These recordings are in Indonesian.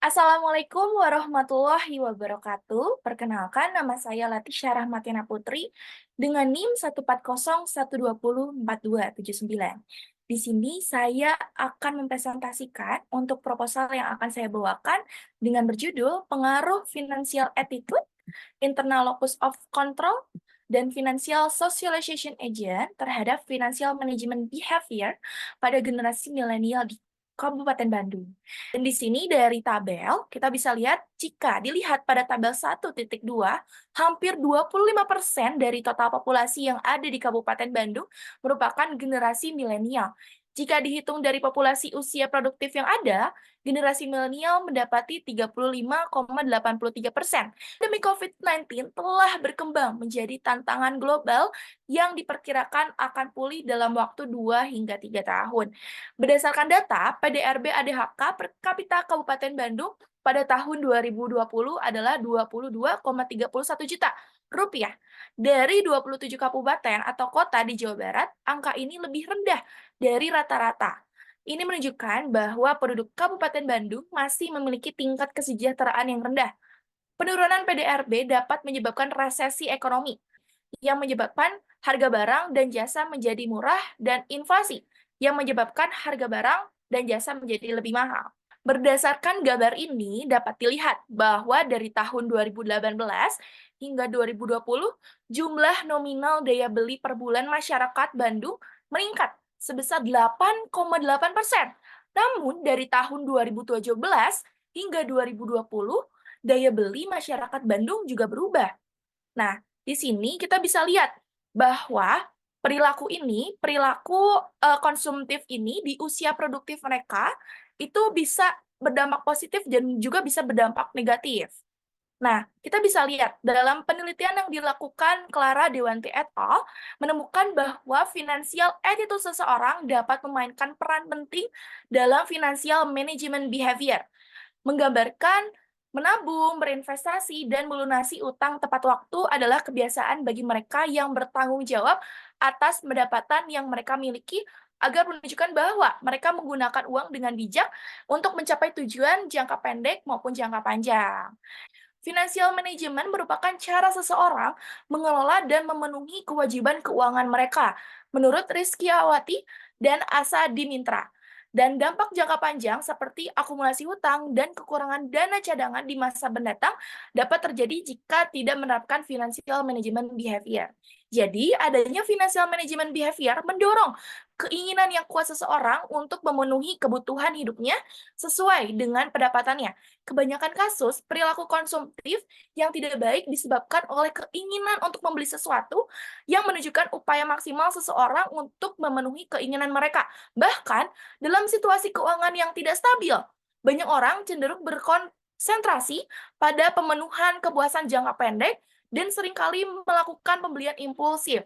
Assalamualaikum warahmatullahi wabarakatuh. Perkenalkan, nama saya Latisha Rahmatina Putri dengan NIM 140120429. Di sini saya akan mempresentasikan untuk proposal yang akan saya bawakan dengan berjudul Pengaruh Financial Attitude, Internal Locus of Control, dan Financial Socialization Agent terhadap Financial Management Behavior pada generasi milenial di Kabupaten Bandung. Dan di sini dari tabel, kita bisa lihat jika dilihat pada tabel 1.2, hampir 25% dari total populasi yang ada di Kabupaten Bandung merupakan generasi milenial. Jika dihitung dari populasi usia produktif yang ada, generasi milenial mendapati 35,83%. Pandemi COVID-19 telah berkembang menjadi tantangan global yang diperkirakan akan pulih dalam waktu 2 hingga 3 tahun. Berdasarkan data, PDRB ADHK per kapita Kabupaten Bandung pada tahun 2020 adalah 22,31 juta rupiah. Dari 27 kabupaten atau kota di Jawa Barat, angka ini lebih rendah dari rata-rata. Ini menunjukkan bahwa penduduk Kabupaten Bandung masih memiliki tingkat kesejahteraan yang rendah. Penurunan PDRB dapat menyebabkan resesi ekonomi, yang menyebabkan harga barang dan jasa menjadi murah, dan inflasi, yang menyebabkan harga barang dan jasa menjadi lebih mahal. Berdasarkan gambar ini, dapat dilihat bahwa dari tahun 2018 hingga 2020, jumlah nominal daya beli per bulan masyarakat Bandung meningkat sebesar 8,8%. Namun, dari tahun 2017 hingga 2020, daya beli masyarakat Bandung juga berubah. Nah, di sini kita bisa lihat bahwa perilaku konsumtif ini di usia produktif mereka itu bisa berdampak positif dan juga bisa berdampak negatif. Nah, kita bisa lihat dalam penelitian yang dilakukan Clara Dewanti et al. Menemukan bahwa financial attitude seseorang dapat memainkan peran penting dalam financial management behavior, menggambarkan menabung, berinvestasi, dan melunasi utang tepat waktu adalah kebiasaan bagi mereka yang bertanggung jawab atas pendapatan yang mereka miliki agar menunjukkan bahwa mereka menggunakan uang dengan bijak untuk mencapai tujuan jangka pendek maupun jangka panjang. Financial management merupakan cara seseorang mengelola dan memenuhi kewajiban keuangan mereka, menurut Rizky Awati dan Asa Dimintra. Dan dampak jangka panjang seperti akumulasi hutang dan kekurangan dana cadangan di masa mendatang dapat terjadi jika tidak menerapkan financial management behavior. Jadi, adanya financial management behavior mendorong keinginan yang kuat seseorang untuk memenuhi kebutuhan hidupnya sesuai dengan pendapatannya. Kebanyakan kasus, perilaku konsumtif yang tidak baik disebabkan oleh keinginan untuk membeli sesuatu yang menunjukkan upaya maksimal seseorang untuk memenuhi keinginan mereka. Bahkan, dalam situasi keuangan yang tidak stabil, banyak orang cenderung berkonsentrasi pada pemenuhan kepuasan jangka pendek dan seringkali melakukan pembelian impulsif.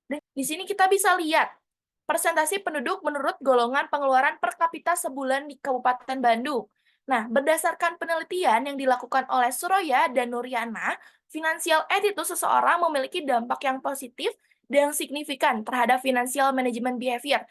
Dan di sini kita bisa lihat persentase penduduk menurut golongan pengeluaran per kapita sebulan di Kabupaten Bandung. Nah, berdasarkan penelitian yang dilakukan oleh Suroya dan Nuriana, financial attitude seseorang memiliki dampak yang positif dan signifikan terhadap financial management behavior.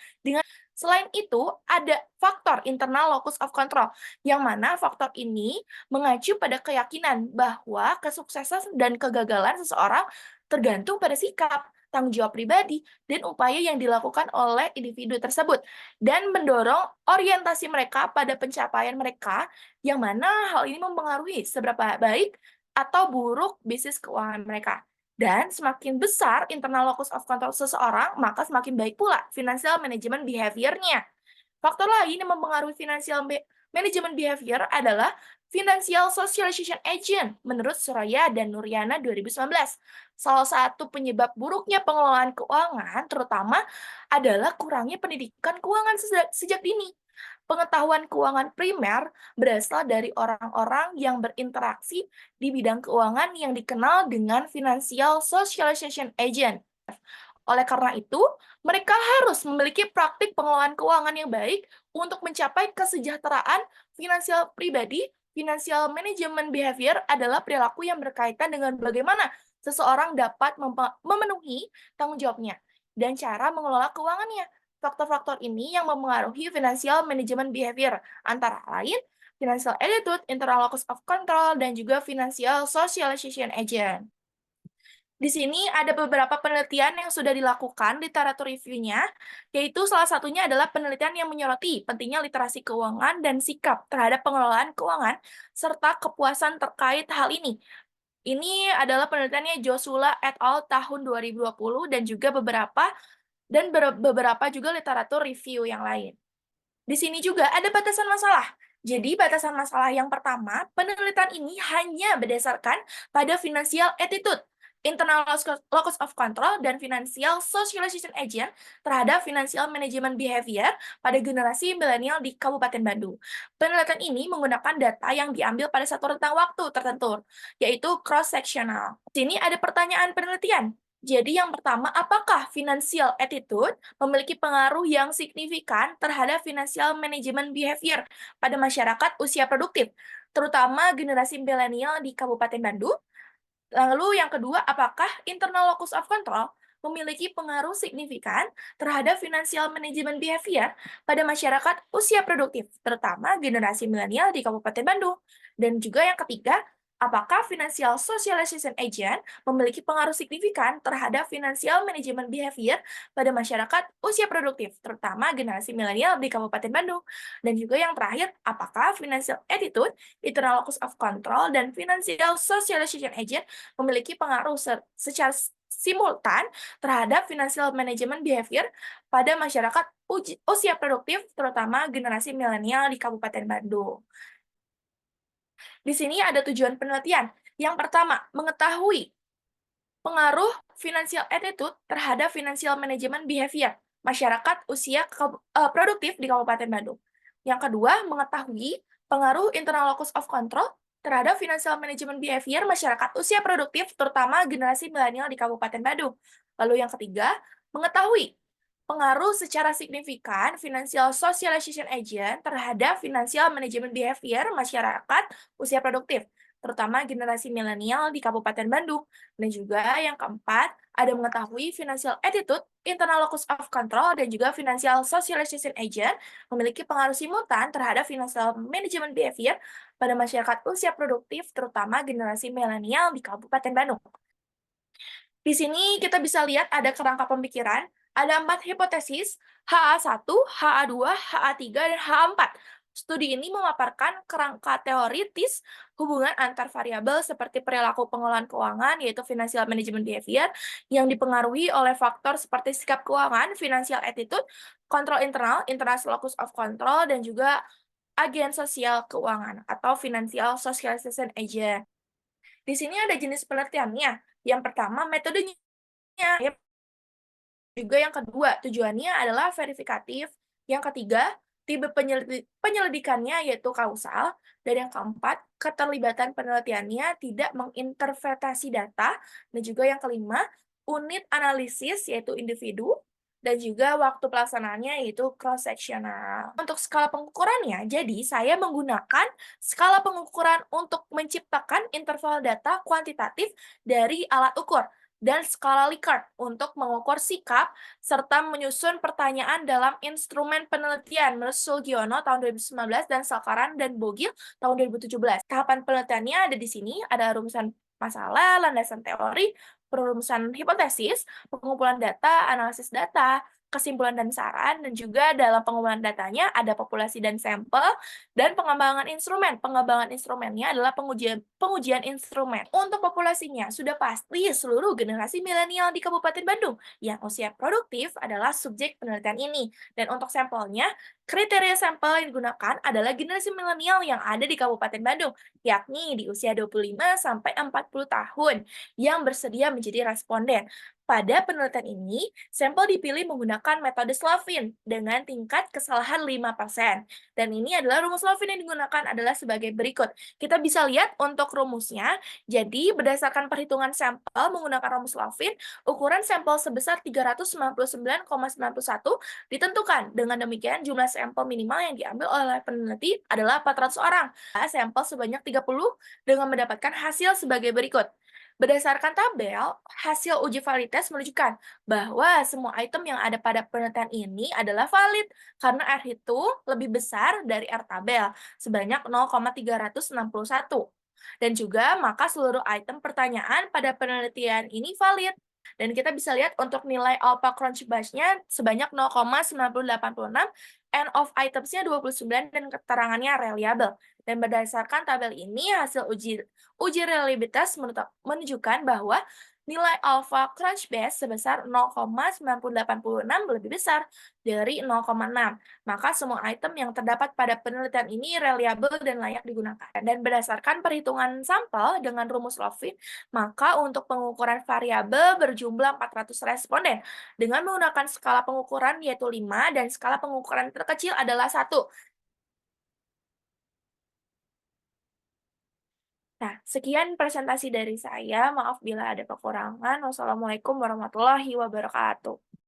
Selain itu, ada faktor internal locus of control, yang mana faktor ini mengacu pada keyakinan bahwa kesuksesan dan kegagalan seseorang tergantung pada sikap, tanggung jawab pribadi, dan upaya yang dilakukan oleh individu tersebut, dan mendorong orientasi mereka pada pencapaian mereka, yang mana hal ini mempengaruhi seberapa baik atau buruk bisnis keuangan mereka. Dan semakin besar internal locus of control seseorang, maka semakin baik pula financial management behavior-nya. Faktor lain yang mempengaruhi financial management behavior adalah financial socialization agent menurut Suraya dan Nuriana 2019. Salah satu penyebab buruknya pengelolaan keuangan terutama adalah kurangnya pendidikan keuangan sejak dini. Pengetahuan keuangan primer berasal dari orang-orang yang berinteraksi di bidang keuangan yang dikenal dengan financial socialization agent. Oleh karena itu, mereka harus memiliki praktik pengelolaan keuangan yang baik untuk mencapai kesejahteraan finansial pribadi. Financial management behavior adalah perilaku yang berkaitan dengan bagaimana seseorang dapat memenuhi tanggung jawabnya dan cara mengelola keuangannya. Faktor-faktor ini yang mempengaruhi financial management behavior, antara lain financial attitude, internal locus of control, dan juga financial socialization agent. Di sini ada beberapa penelitian yang sudah dilakukan literatur review-nya, yaitu salah satunya adalah penelitian yang menyoroti pentingnya literasi keuangan dan sikap terhadap pengelolaan keuangan, serta kepuasan terkait hal ini. Ini adalah penelitiannya Josula et al. Tahun 2020 dan juga beberapa juga literatur review yang lain. Di sini juga ada batasan masalah. Jadi, batasan masalah yang pertama, penelitian ini hanya berdasarkan pada financial attitude, internal locus of control, dan financial socialization agent terhadap financial management behavior pada generasi milenial di Kabupaten Bandung. Penelitian ini menggunakan data yang diambil pada satu rentang waktu tertentu, yaitu cross-sectional. Di sini ada pertanyaan penelitian. Jadi yang pertama, apakah financial attitude memiliki pengaruh yang signifikan terhadap financial management behavior pada masyarakat usia produktif, terutama generasi milenial di Kabupaten Bandung? Lalu yang kedua, apakah internal locus of control memiliki pengaruh signifikan terhadap financial management behavior pada masyarakat usia produktif, terutama generasi milenial di Kabupaten Bandung? Dan juga yang ketiga, apakah financial socialization agent memiliki pengaruh signifikan terhadap financial management behavior pada masyarakat usia produktif, terutama generasi milenial di Kabupaten Bandung? Dan juga yang terakhir, apakah financial attitude, internal locus of control, dan financial socialization agent memiliki pengaruh secara simultan terhadap financial management behavior pada masyarakat usia produktif, terutama generasi milenial di Kabupaten Bandung. Di sini ada tujuan penelitian. Yang pertama, mengetahui pengaruh financial attitude terhadap financial management behavior masyarakat usia produktif di Kabupaten Bandung. Yang kedua, mengetahui pengaruh internal locus of control terhadap financial management behavior masyarakat usia produktif, terutama generasi milenial di Kabupaten Bandung. Lalu yang ketiga, mengetahui pengaruh secara signifikan financial socialization agent terhadap financial management behavior masyarakat usia produktif, terutama generasi milenial di Kabupaten Bandung. Dan juga yang keempat, ada mengetahui financial attitude, internal locus of control, dan juga financial socialization agent memiliki pengaruh simultan terhadap financial management behavior pada masyarakat usia produktif, terutama generasi milenial di Kabupaten Bandung. Di sini kita bisa lihat ada kerangka pemikiran, ada 4 hipotesis, HA1, HA2, HA3, dan HA4. Studi ini memaparkan kerangka teoritis hubungan antar variabel seperti perilaku pengelolaan keuangan, yaitu financial management behavior, yang dipengaruhi oleh faktor seperti sikap keuangan, financial attitude, kontrol internal, internal locus of control, dan juga agen sosial keuangan atau financial socialization agent. Di sini ada jenis penelitiannya. Yang pertama, metodenya. Juga yang kedua, tujuannya adalah verifikatif. Yang ketiga, tipe penyelidikannya yaitu kausal. Dan yang keempat, keterlibatan penelitiannya tidak menginterpretasi data. Dan juga yang kelima, unit analisis yaitu individu. Dan juga waktu pelaksanaannya yaitu cross-sectional. Untuk skala pengukurannya, jadi saya menggunakan skala pengukuran untuk menciptakan interval data kuantitatif dari alat ukur dan skala Likert untuk mengukur sikap serta menyusun pertanyaan dalam instrumen penelitian menurut Sugiono tahun 2019 dan Sakaran dan Bogil tahun 2017. Tahapan penelitiannya ada di sini, ada rumusan masalah, landasan teori, perumusan hipotesis, pengumpulan data, analisis data, kesimpulan dan saran, dan juga dalam pengumpulan datanya ada populasi dan sampel, dan pengembangan instrumen. Pengembangan instrumennya adalah pengujian instrumen. Untuk populasinya, sudah pasti seluruh generasi milenial di Kabupaten Bandung yang usia produktif adalah subjek penelitian ini. Dan untuk sampelnya, kriteria sampel yang digunakan adalah generasi milenial yang ada di Kabupaten Bandung, yakni di usia 25 sampai 40 tahun yang bersedia menjadi responden. Pada penelitian ini, sampel dipilih menggunakan metode Slavin dengan tingkat kesalahan 5%. Dan ini adalah rumus Slavin yang digunakan adalah sebagai berikut. Kita bisa lihat untuk rumusnya, jadi berdasarkan perhitungan sampel menggunakan rumus Slavin, ukuran sampel sebesar 399,91 ditentukan. Dengan demikian, jumlah sampel minimal yang diambil oleh peneliti adalah 400 orang. Sampel sebanyak 30 dengan mendapatkan hasil sebagai berikut. Berdasarkan tabel, hasil uji validitas menunjukkan bahwa semua item yang ada pada penelitian ini adalah valid karena R itu lebih besar dari R tabel sebanyak 0,361. Dan juga maka seluruh item pertanyaan pada penelitian ini valid. Dan kita bisa lihat untuk nilai alpha crunch batch-nya sebanyak 0,9086, end of items-nya 29, dan keterangannya reliable. Dan berdasarkan tabel ini, hasil uji reliabilitas menunjukkan bahwa nilai alpha crunch base sebesar 0,9086 lebih besar dari 0,6. Maka semua item yang terdapat pada penelitian ini reliable dan layak digunakan. Dan berdasarkan perhitungan sampel dengan rumus Lovefield, maka untuk pengukuran variabel berjumlah 400 responden dengan menggunakan skala pengukuran yaitu 5 dan skala pengukuran terkecil adalah 1. Nah, sekian presentasi dari saya. Maaf bila ada kekurangan. Wassalamualaikum warahmatullahi wabarakatuh.